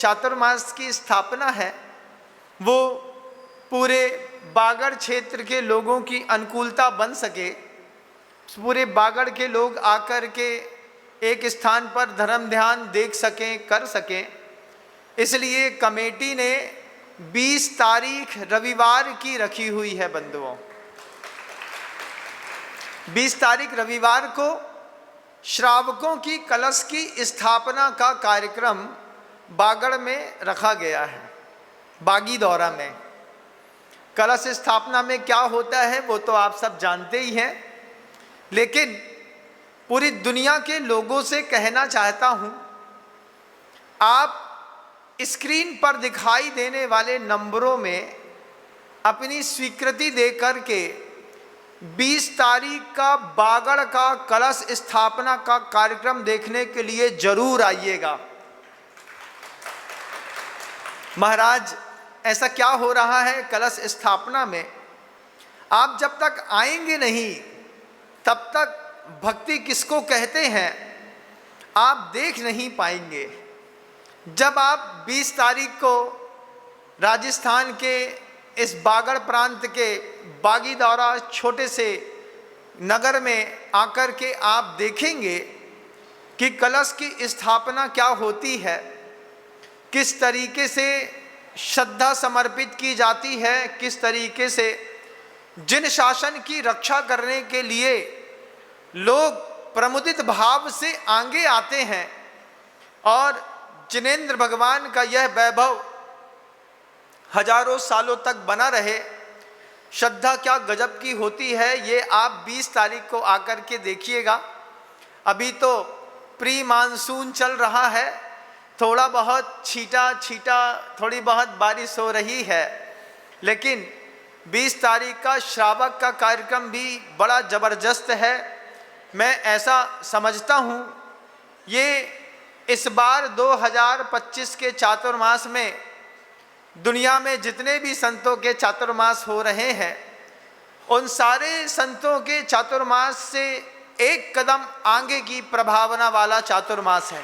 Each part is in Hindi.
चातुर्मास की स्थापना है वो पूरे बागड़ क्षेत्र के लोगों की अनुकूलता बन सके, पूरे बागड़ के लोग आकर के एक स्थान पर धर्म ध्यान देख सकें, कर सकें, इसलिए कमेटी ने 20 तारीख रविवार की रखी हुई है। बंधुओं, 20 तारीख रविवार को श्रावकों की कलश की स्थापना का कार्यक्रम बागड़ में रखा गया है। बागी दौरा में कलश स्थापना में क्या होता है वो तो आप सब जानते ही हैं, लेकिन पूरी दुनिया के लोगों से कहना चाहता हूं, आप स्क्रीन पर दिखाई देने वाले नंबरों में अपनी स्वीकृति दे करके 20 तारीख का बागड़ का कलश स्थापना का कार्यक्रम देखने के लिए जरूर आइएगा। महाराज, ऐसा क्या हो रहा है कलश स्थापना में, आप जब तक आएंगे नहीं तब तक भक्ति किसको कहते हैं आप देख नहीं पाएंगे। जब आप 20 तारीख को राजस्थान के इस बागड़ प्रांत के बागी दौरा छोटे से नगर में आकर के आप देखेंगे कि कलश की स्थापना क्या होती है, किस तरीके से श्रद्धा समर्पित की जाती है, किस तरीके से जिन शासन की रक्षा करने के लिए लोग प्रमुदित भाव से आगे आते हैं और जिनेंद्र भगवान का यह वैभव हजारों सालों तक बना रहे। श्रद्धा क्या गजब की होती है, ये आप 20 तारीख को आकर के देखिएगा। अभी तो प्री मानसून चल रहा है, थोड़ा बहुत छीटा छीटा थोड़ी बहुत बारिश हो रही है, लेकिन 20 तारीख का श्रावक का कार्यक्रम भी बड़ा ज़बरदस्त है। मैं ऐसा समझता हूँ ये इस बार 2025 के चातुर्मास में दुनिया में जितने भी संतों के चातुर्मास हो रहे हैं उन सारे संतों के चातुर्मास से एक कदम आगे की प्रभावना वाला चातुर्मास है।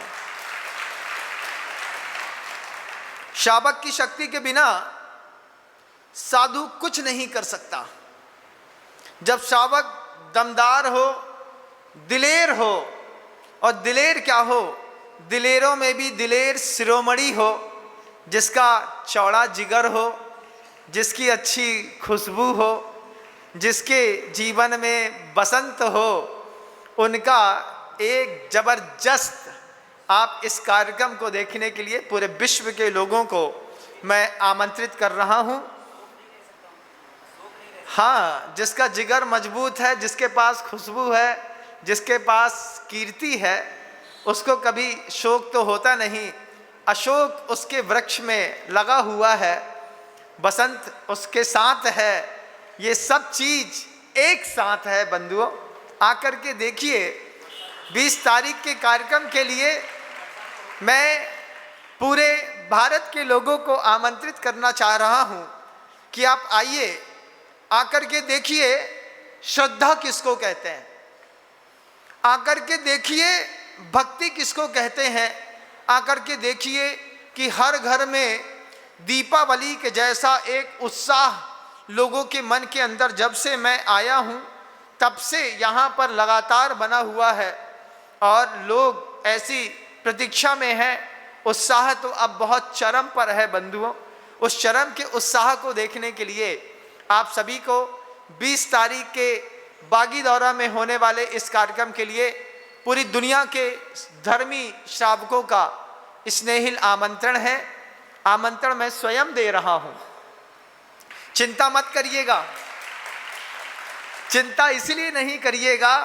श्रावक की शक्ति के बिना साधु कुछ नहीं कर सकता। जब श्रावक दमदार हो, दिलेर हो, और दिलेर क्या हो, दिलेरों में भी दिलेर शिरोमणि हो, जिसका चौड़ा जिगर हो, जिसकी अच्छी खुशबू हो, जिसके जीवन में बसंत हो, उनका एक जबरदस्त आप इस कार्यक्रम को देखने के लिए पूरे विश्व के लोगों को मैं आमंत्रित कर रहा हूं। हाँ, जिसका जिगर मजबूत है, जिसके पास खुशबू है, जिसके पास कीर्ति है, उसको कभी शोक तो होता नहीं। अशोक उसके वृक्ष में लगा हुआ है, बसंत उसके साथ है, ये सब चीज एक साथ है। बंधुओं, आकर के देखिए। 20 तारीख के कार्यक्रम के लिए मैं पूरे भारत के लोगों को आमंत्रित करना चाह रहा हूं कि आप आइए, आकर के देखिए श्रद्धा किसको कहते हैं, आकर के देखिए भक्ति किसको कहते हैं, आकर के देखिए कि हर घर में दीपावली के जैसा एक उत्साह लोगों के मन के अंदर जब से मैं आया हूं तब से यहाँ पर लगातार बना हुआ है और लोग ऐसी प्रतीक्षा में हैं। उत्साह तो अब बहुत चरम पर है बंधुओं। उस चरम के उत्साह को देखने के लिए आप सभी को 20 तारीख के बागी दौरा में होने वाले इस कार्यक्रम के लिए पूरी दुनिया के धर्मी श्रावकों का स्नेहिल आमंत्रण है। आमंत्रण मैं स्वयं दे रहा हूं, चिंता मत करिएगा। चिंता इसलिए नहीं करिएगा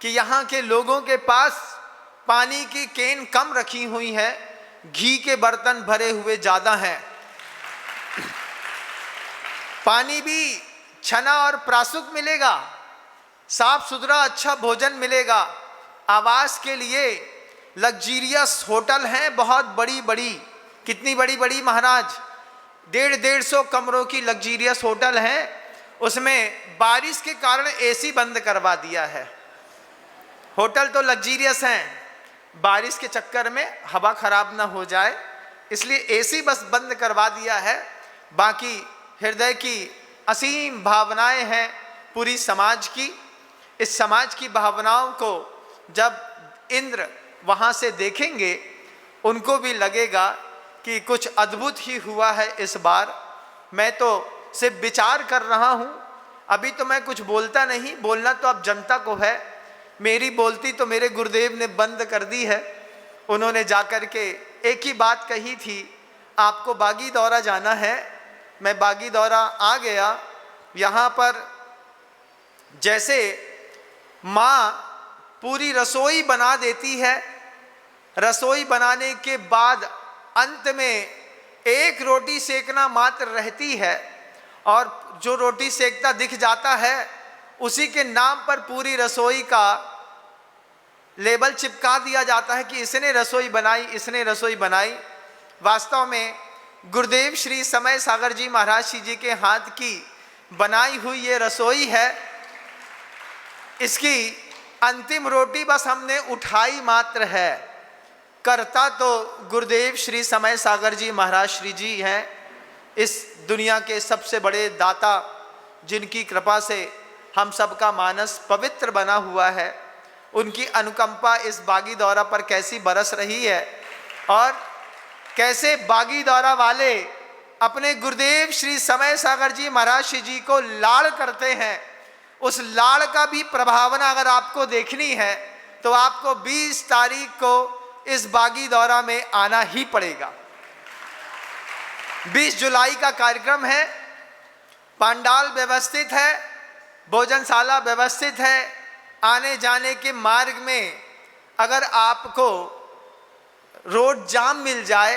कि यहाँ के लोगों के पास पानी की केन कम रखी हुई है, घी के बर्तन भरे हुए ज़्यादा हैं। पानी भी छना और प्रासुक मिलेगा, साफ सुथरा अच्छा भोजन मिलेगा। आवास के लिए लग्जीरियस होटल हैं, बहुत बड़ी बड़ी। कितनी बड़ी बड़ी महाराज, 150-150 कमरों की लग्जीरियस होटल हैं। उसमें बारिश के कारण एसी बंद करवा दिया है। होटल तो लग्जीरियस हैं, बारिश के चक्कर में हवा खराब ना हो जाए इसलिए एसी बस बंद करवा दिया है, बाकी हृदय की असीम भावनाएं हैं पूरी समाज की। इस समाज की भावनाओं को जब इंद्र वहाँ से देखेंगे, उनको भी लगेगा कि कुछ अद्भुत ही हुआ है इस बार। मैं तो सिर्फ विचार कर रहा हूँ, अभी तो मैं कुछ बोलता नहीं, बोलना तो अब जनता को है। मेरी बोलती तो मेरे गुरुदेव ने बंद कर दी है। उन्होंने जाकर के एक ही बात कही थी, आपको बागी दौरा जाना है। मैं बागी दौरा आ गया। यहाँ पर जैसे माँ पूरी रसोई बना देती है, रसोई बनाने के बाद अंत में एक रोटी सेकना मात्र रहती है, और जो रोटी सेकता दिख जाता है उसी के नाम पर पूरी रसोई का लेबल चिपका दिया जाता है कि इसने रसोई बनाई, इसने रसोई बनाई। वास्तव में गुरुदेव श्री समय सागर जी महाराज जी के हाथ की बनाई हुई ये रसोई है। इसकी अंतिम रोटी बस हमने उठाई मात्र है। करता तो गुरुदेव श्री समय सागर जी महाराज श्री जी हैं, इस दुनिया के सबसे बड़े दाता, जिनकी कृपा से हम सबका मानस पवित्र बना हुआ है। उनकी अनुकंपा इस बागी दौरा पर कैसी बरस रही है, और कैसे बागी दौरा वाले अपने गुरुदेव श्री समय सागर जी महाराज जी को लाड़ करते हैं। उस लाड़ का भी प्रभावना अगर आपको देखनी है तो आपको 20 तारीख को इस बागी दौरा में आना ही पड़ेगा। 20 जुलाई का कार्यक्रम है। पंडाल व्यवस्थित है, भोजनशाला व्यवस्थित है। आने जाने के मार्ग में अगर आपको रोड जाम मिल जाए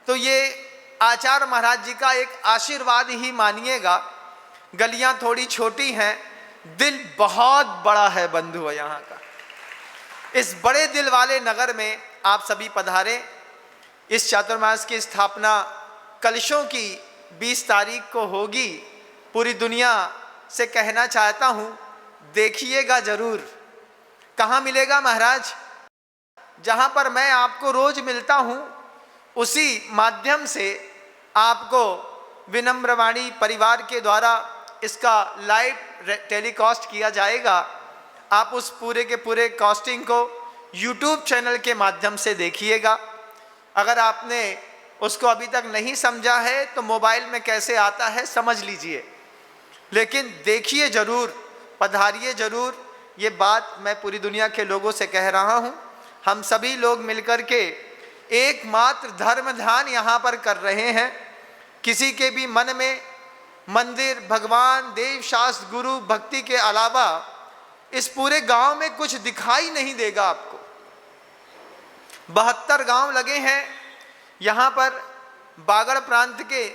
तो ये आचार्य महाराज जी का एक आशीर्वाद ही मानिएगा। गलियां थोड़ी छोटी हैं, दिल बहुत बड़ा है बंधु यहाँ का। इस बड़े दिल वाले नगर में आप सभी पधारें। इस चातुर्मास की स्थापना कलशों की 20 तारीख को होगी। पूरी दुनिया से कहना चाहता हूँ, देखिएगा जरूर। कहाँ मिलेगा महाराज? जहाँ पर मैं आपको रोज मिलता हूँ, उसी माध्यम से आपको विनम्रवाणी परिवार के द्वारा इसका लाइव टेलीकास्ट किया जाएगा। आप उस पूरे के पूरे कास्टिंग को यूट्यूब चैनल के माध्यम से देखिएगा। अगर आपने उसको अभी तक नहीं समझा है तो मोबाइल में कैसे आता है समझ लीजिए, लेकिन देखिए जरूर, पधारिए जरूर। ये बात मैं पूरी दुनिया के लोगों से कह रहा हूँ। हम सभी लोग मिलकर के एकमात्र धर्म ध्यान यहाँ पर कर रहे हैं। किसी के भी मन में मंदिर, भगवान, देव, शास्त्र, गुरु, भक्ति के अलावा इस पूरे गांव में कुछ दिखाई नहीं देगा आपको। 72 गांव लगे हैं यहाँ पर। बागड़ प्रांत के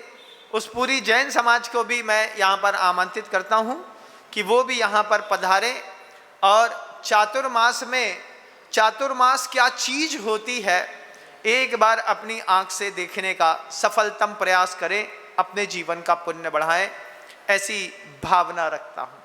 उस पूरी जैन समाज को भी मैं यहाँ पर आमंत्रित करता हूँ कि वो भी यहाँ पर पधारें और चातुर्मास में चातुर्मास क्या चीज़ होती है एक बार अपनी आँख से देखने का सफलतम प्रयास करें, अपने जीवन का पुण्य बढ़ाएं। ऐसी भावना रखता हूँ।